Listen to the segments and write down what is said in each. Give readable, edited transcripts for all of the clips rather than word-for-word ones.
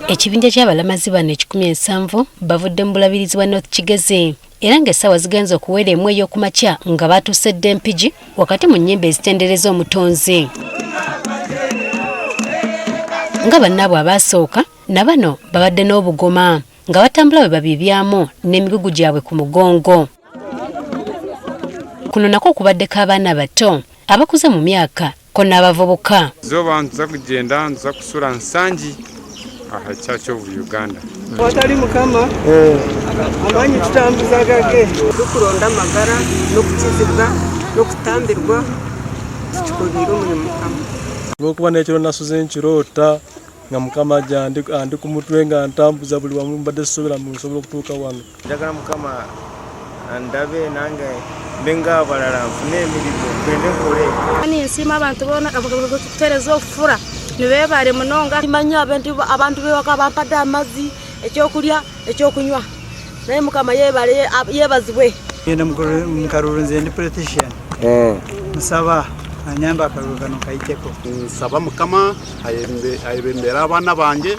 Ekibinja ky'abalamazi bano 17 bavudde mu bulabirizi bwa North Kigezi era ng'essaawa zigenze okuwera emu ey'okumakya nga baatuusedde Mpigi wakati mu nnyimba ezitendereza omutonzi. Nga bannaabwe abasooka na bano babadde n'obugoma nga batambula bwe babibyamu n'emigugu gyabwe ku mugongo. Kuno nako okubaddeko abaana bato abakuze mu myaka ko n'abavubuka. Zoba nza kugenda nza kusula nsangi aha kyakyo Uganda. Watali mukama amanyi tutambuza gage tukuronda amagara n'okukizibwa n'okutambirwa tukubiira omulimu mukama. Lw'okuba n'ekiro nasuze nkirota nga mukama andi ku mutwe nga ntambuza buli wamu mbadde sisobera mu nsobola okutuuka wano. Njagala mukama andabe nange mbenga abalala nfune emirimu gwende nkole. Ani nsima abantu bona kutereza okufura nibebale munonga imanya abantu bewaka bampadde amazzi ekyokulya ekyokunywa naye mukama yebazibwe. Ngenda mukalulu nze ndi politician nsaba anyamba akalulu kano kayiteko. Nsaba mukama ayebembera abaana bange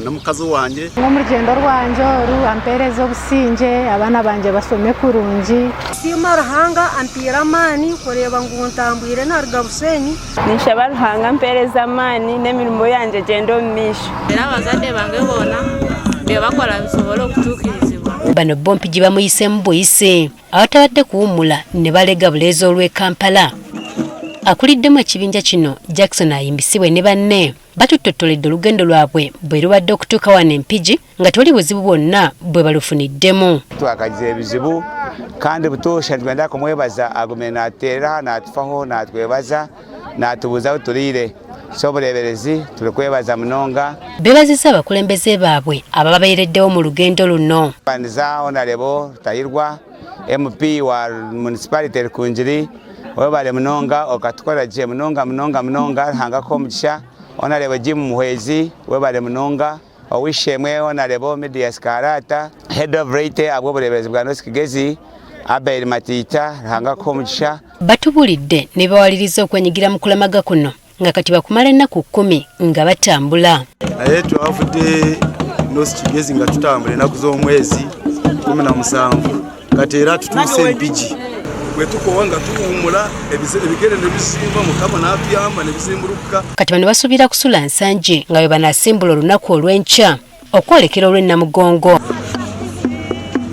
n'omukazi wange mu rugendo rwanje oru ampereza obusinge abaana bange basome kurungi. Sima Ruhanga ampira amaani kureba ngu ntambwire naruga Busenyi. Ninshaba Ruhanga ampereza amaani n'emirimo yange genda omu maisho. Era abazadde bange boona bye bakola bisobola okutuukirizibwa. Bano bo Mpigi bamuyise mu buyise abatabadde kuwummula ne balega buleezi olw'e Kampala. Akuliddemu ekibinja kino Jackson ayimbisibwe ne banne batuttotoledde olugendo lwabwe bwe lubadde okutuuka wano Mpigi nga tewali buzibu bwonna bwe balufuniddemu. Twakagize ebizibu kandi butuusha tugenda kumwebaza agume n'ateera n'atufaho n'atwebaza n'atubuuza tuliire so obuleberezi tuli kwebaza munonga. Beebazizza abakulembeze baabwe abababeereddewo mu lugendo luno. Bandiza Honorable Tayirwa MP wa Municipality Rukungiri webale munonga okatukola gye munonga hangako omugisha. Honorable Jim Muhwezi webale munonga owishemwe Honorable Media Skarata Head of Rate abw'obuleberezi bwa North Kigezi Abel Matita hangako omugisha. Batubulidde ne bawaliriza okwenyigira mu kulamaga kuno nga kati bakumala ennaku 10 nga batambula. Naye twavudde North Kigezi nga tutambula ennaku z'omwezi 17 kati era tutuuse Mpigi. Bwe tukowa nga tuwummula ebigere ne bisimba mukama n'atuyamba ne bisimburuka. Kati bano basuubira kusula nsangi nga bwe banasimbula olunaku olw'enkya okwolekera olw'ennamugongo.